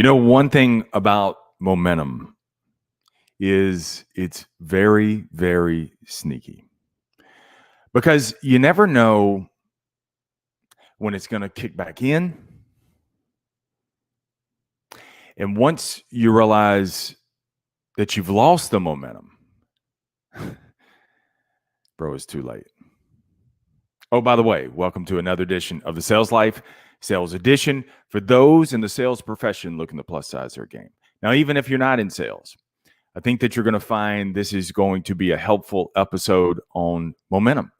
One thing about momentum is it's very, very sneaky because you never know when it's going to kick back in. And once you realize that you've lost the momentum, bro, it's too late. Oh, by the way, welcome to another edition of the Sales Life Sales Edition for those in the sales profession looking to plus size their game. Now, even if you're not in sales, I think that you're going to find this is going to be a helpful episode on momentum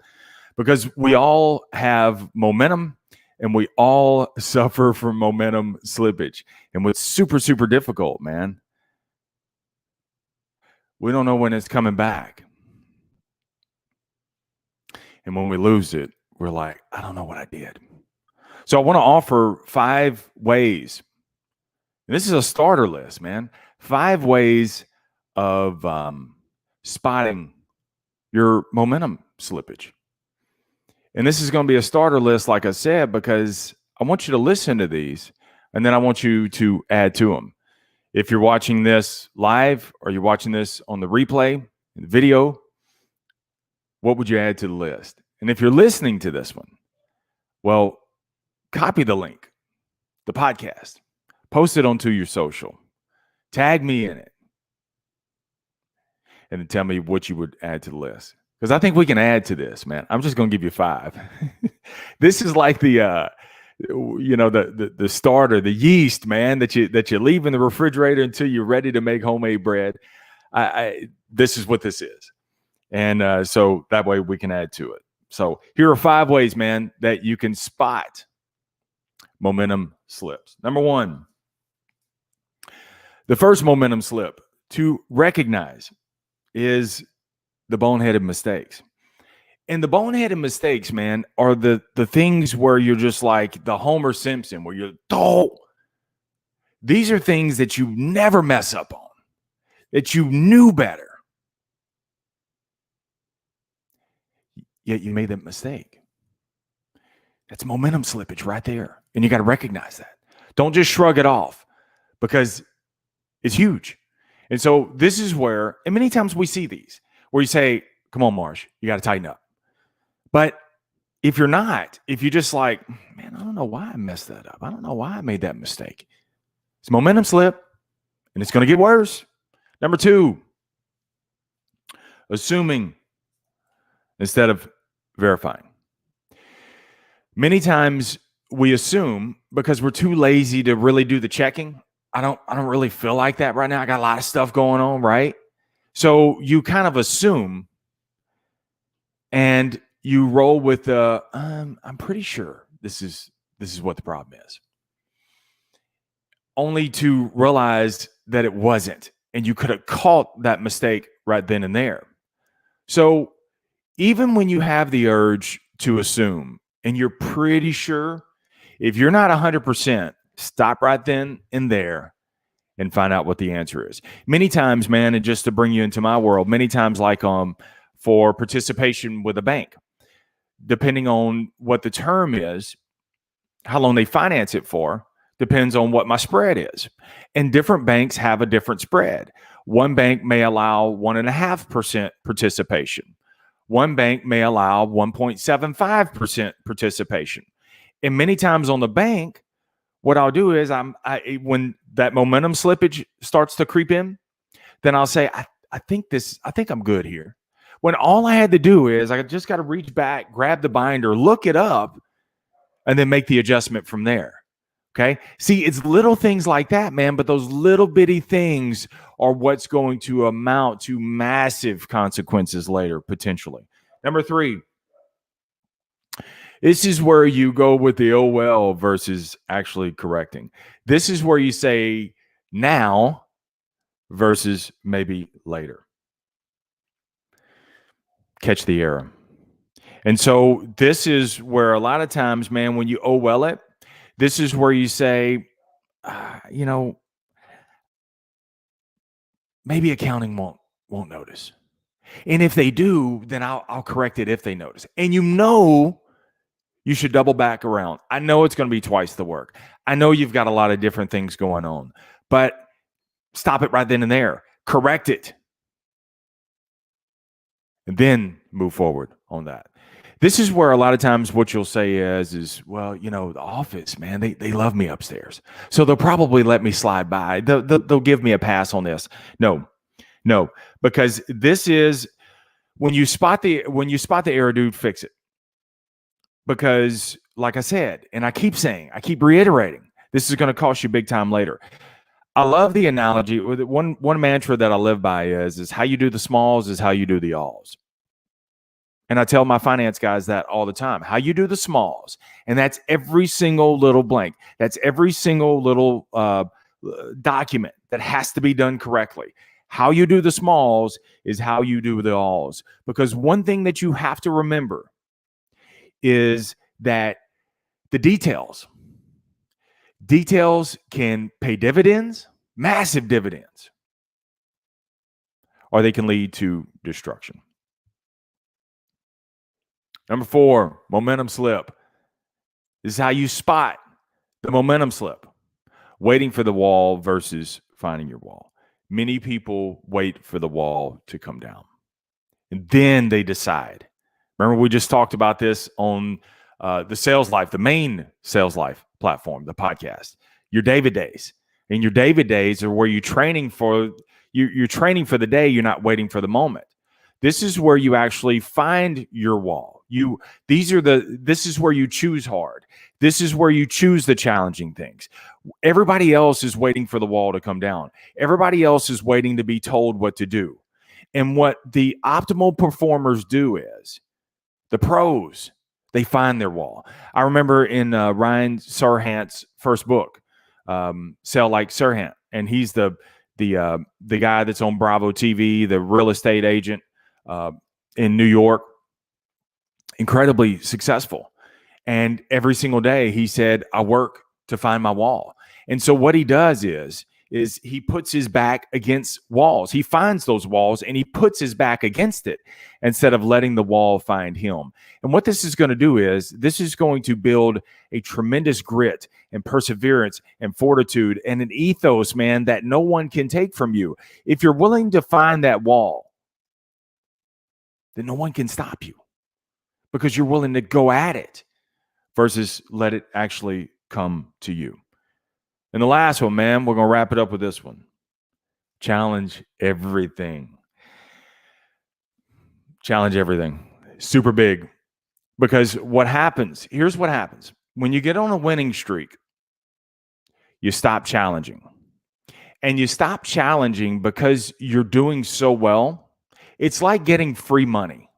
because we all have momentum and we all suffer from momentum slippage. And what's super, super difficult, man, we don't know when it's coming back. And when we lose it, we're like, I don't know what I did. So I want to offer 5 ways. And this is a starter list, man. 5 ways of spotting your momentum slippage. And this is going to be a starter list, like I said, because I want you to listen to these and then I want you to add to them. If you're watching this live or you're watching this on the replay, the video, what would you add to the list? And if you're listening to this one, well, copy the link, the podcast, post it onto your social, tag me in it, and then tell me what you would add to the list. Because I think we can add to this, man. I'm just going to give you 5. This is like the starter, the yeast, man, that you leave in the refrigerator until you're ready to make homemade bread. This is what this is. And so that way we can add to it. So here are 5 ways, man, that you can spot momentum slips. Number 1, the first momentum slip to recognize is the boneheaded mistakes. And the boneheaded mistakes, man, are the things where you're just like the Homer Simpson, where you're, these are things that you never mess up on, that you knew better. Yet you made that mistake. That's momentum slippage right there. And you got to recognize that. Don't just shrug it off because it's huge. And so this is where, and many times we see these, where you say, come on, Marsh, you got to tighten up. But if you're not, if you're just like, man, I don't know why I messed that up. I don't know why I made that mistake. It's momentum slip, and it's going to get worse. Number 2, assuming instead of verifying. Many times we assume because we're too lazy to really do the checking. I don't really feel like that right now. I got a lot of stuff going on, right? So you kind of assume and you roll with the I'm pretty sure this is what the problem is. Only to realize that it wasn't, and you could have caught that mistake right then and there. So even when you have the urge to assume and you're pretty sure, if you're not 100%, stop right then and there and find out what the answer is. Many times, man, and just to bring you into my world, many times like for participation with a bank, depending on what the term is, how long they finance it for, depends on what my spread is. And different banks have a different spread. One bank may allow 1.5% participation. One bank may allow 1.75% participation. And many times on the bank, what I'll do is when that momentum slippage starts to creep in, then I'll say, I think I'm good here. When all I had to do is I just got to reach back, grab the binder, look it up, and then make the adjustment from there. Okay. See, it's little things like that, man. But those little bitty things are what's going to amount to massive consequences later, potentially. Number 3, this is where you go with the oh well versus actually correcting. This is where you say now versus maybe later. Catch the error. And so this is where a lot of times, man, when you oh well it, this is where you say, maybe accounting won't notice. And if they do, then I'll correct it if they notice. And you should double back around. I know it's going to be twice the work. I know you've got a lot of different things going on, but stop it right then and there. Correct it. And then move forward on that. This is where a lot of times what you'll say is, well, you know, the office, man, they love me upstairs. So they'll probably let me slide by. They'll give me a pass on this. No, because this is when you spot the error, dude, fix it. Because like I said, and I keep reiterating, this is going to cost you big time later. I love the analogy. One mantra that I live by is how you do the smalls is how you do the alls. And I tell my finance guys that all the time. How you do the smalls, and that's every single little blank. That's every single little document that has to be done correctly. How you do the smalls is how you do the alls. Because one thing that you have to remember is that the details can pay dividends, massive dividends, or they can lead to destruction. Number 4, momentum slip. This is how you spot the momentum slip. Waiting for the wall versus finding your wall. Many people wait for the wall to come down, and then they decide. Remember, we just talked about this on the Sales Life, the main Sales Life platform, the podcast. Your David days. And your David days are where you're training for the day. You're not waiting for the moment. This is where you actually find your wall. This is where you choose hard. This is where you choose the challenging things. Everybody else is waiting for the wall to come down. Everybody else is waiting to be told what to do. And what the optimal performers do is, the pros, they find their wall. I remember in Ryan Serhant's first book, Sell Like Serhant, and he's the guy that's on Bravo TV, the real estate agent in New York, incredibly successful. And every single day he said, I work to find my wall. And so what he does is he puts his back against walls. He finds those walls and he puts his back against it instead of letting the wall find him. And what this is going to do is this is going to build a tremendous grit and perseverance and fortitude and an ethos, man, that no one can take from you. If you're willing to find that wall, then no one can stop you because you're willing to go at it versus let it actually come to you. And the last one, man, we're going to wrap it up with this one. Challenge everything. Challenge everything. Super big. Because here's what happens. When you get on a winning streak, you stop challenging. And you stop challenging because you're doing so well. It's like getting free money.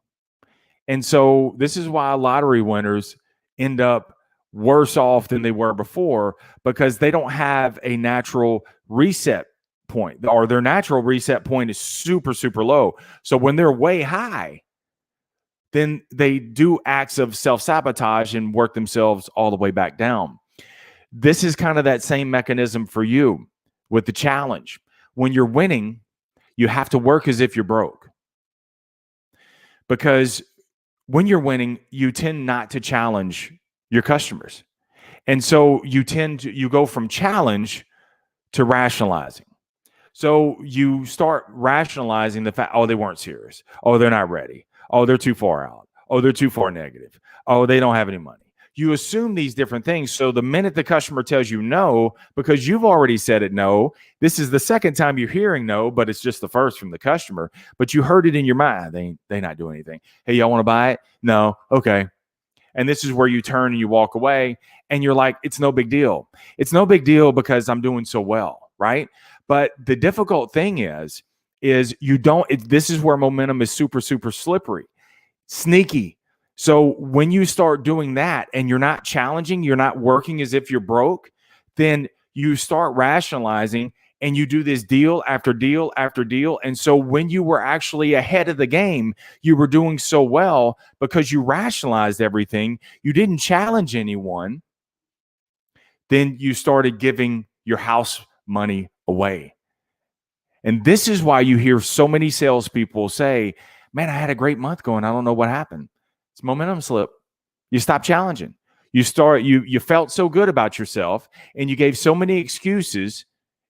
And so this is why lottery winners end up worse off than they were before, because they don't have a natural reset point, or their natural reset point is super, super low. So when they're way high, then they do acts of self-sabotage and work themselves all the way back down. This is kind of that same mechanism for you with the challenge. When you're winning, you have to work as if you're broke. Because when you're winning, you tend not to challenge your customers. And so you go from challenge to rationalizing. So you start rationalizing the fact, oh, they weren't serious. Oh, they're not ready. Oh, they're too far out. Oh, they're too far negative. Oh, they don't have any money. You assume these different things. So the minute the customer tells you no, because you've already said it no, this is the second time you're hearing no, but it's just the first from the customer. But you heard it in your mind. They not doing anything. Hey, y'all want to buy it? No. Okay. And this is where you turn and you walk away and you're like, it's no big deal. It's no big deal because I'm doing so well, right? But the difficult thing is this is where momentum is super, super slippery, sneaky. So when you start doing that and you're not challenging, you're not working as if you're broke, then you start rationalizing and you do this deal after deal after deal. And so when you were actually ahead of the game, you were doing so well because you rationalized everything. You didn't challenge anyone. Then you started giving your house money away. And this is why you hear so many salespeople say, man, I had a great month going. I don't know what happened. It's momentum slip. You stop challenging. You felt so good about yourself, and you gave so many excuses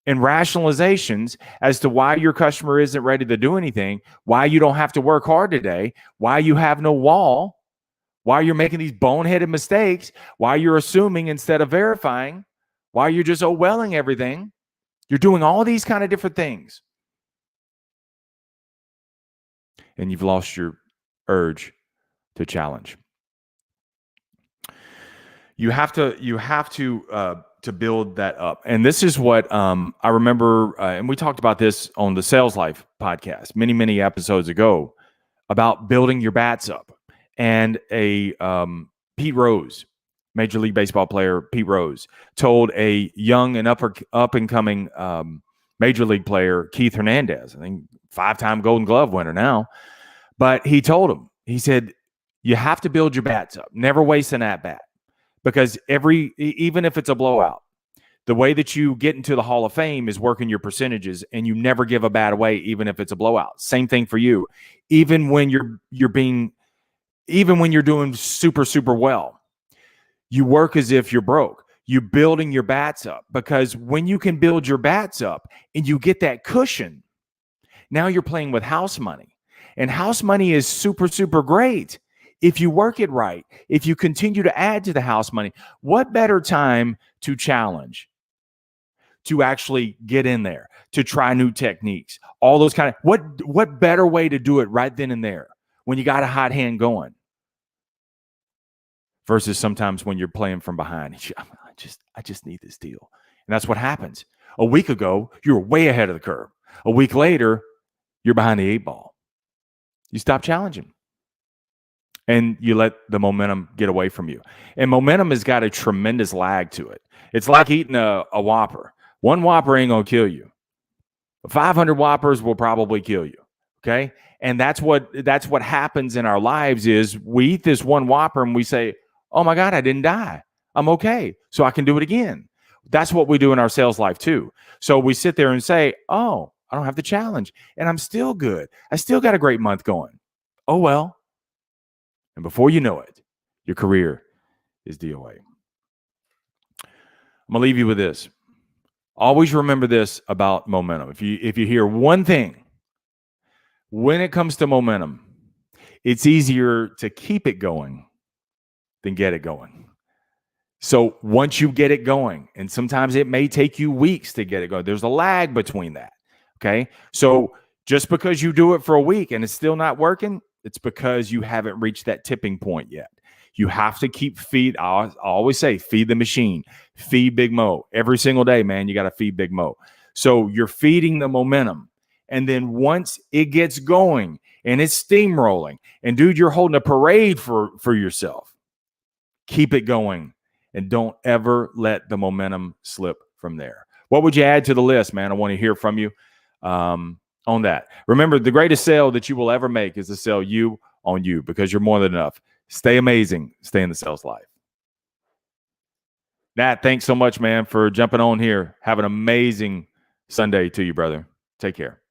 and rationalizations as to why your customer isn't ready to do anything, why you don't have to work hard today, why you have no wall, why you're making these boneheaded mistakes, why you're assuming instead of verifying, why you're just welling everything. You're doing all these kind of different things. And you've lost your urge to challenge. You have to build that up. And this is what I remember, and we talked about this on the Sales Life podcast many episodes ago, about building your bats up. And Pete Rose, Major League Baseball player Pete Rose, told a young and up and coming Major League player, Keith Hernandez, I think 5-time Golden Glove winner now, but he told him, he said, you have to build your bats up. Never waste an at bat. Because even if it's a blowout, the way that you get into the Hall of Fame is working your percentages, and you never give a bat away, even if it's a blowout. Same thing for you. Even when you're doing super well, you work as if you're broke. You're building your bats up, because when you can build your bats up and you get that cushion, now you're playing with house money, and house money is super great. If you work it right, if you continue to add to the house money, what better time to challenge, to actually get in there, to try new techniques, all those kind of, what better way to do it right then and there when you got a hot hand going, versus sometimes when you're playing from behind. I just need this deal. And that's what happens. A week ago, you were way ahead of the curve. A week later, you're behind the 8 ball. You stop challenging. And you let the momentum get away from you. And momentum has got a tremendous lag to it. It's like eating a Whopper. One Whopper ain't going to kill you. 500 Whoppers will probably kill you. Okay? And that's what happens in our lives is we eat this one Whopper and we say, oh my God, I didn't die. I'm okay. So I can do it again. That's what we do in our sales life too. So we sit there and say, oh, I don't have the challenge and I'm still good. I still got a great month going. Oh, well. And before you know it, your career is DOA. I'm going to leave you with this. Always remember this about momentum. If you hear one thing, when it comes to momentum, it's easier to keep it going than get it going. So once you get it going, and sometimes it may take you weeks to get it going, there's a lag between that. Okay. So just because you do it for a week and it's still not working, it's because you haven't reached that tipping point yet. You have to keep I always say, feed the machine, feed Big Mo. Every single day, man, you got to feed Big Mo. So you're feeding the momentum. And then once it gets going and it's steamrolling, and dude, you're holding a parade for yourself, keep it going and don't ever let the momentum slip from there. What would you add to the list, man? I want to hear from you. On that. Remember, the greatest sale that you will ever make is to sell you on you, because you're more than enough. Stay amazing. Stay in the sales life. Nat, thanks so much, man, for jumping on here. Have an amazing Sunday to you, brother. Take care.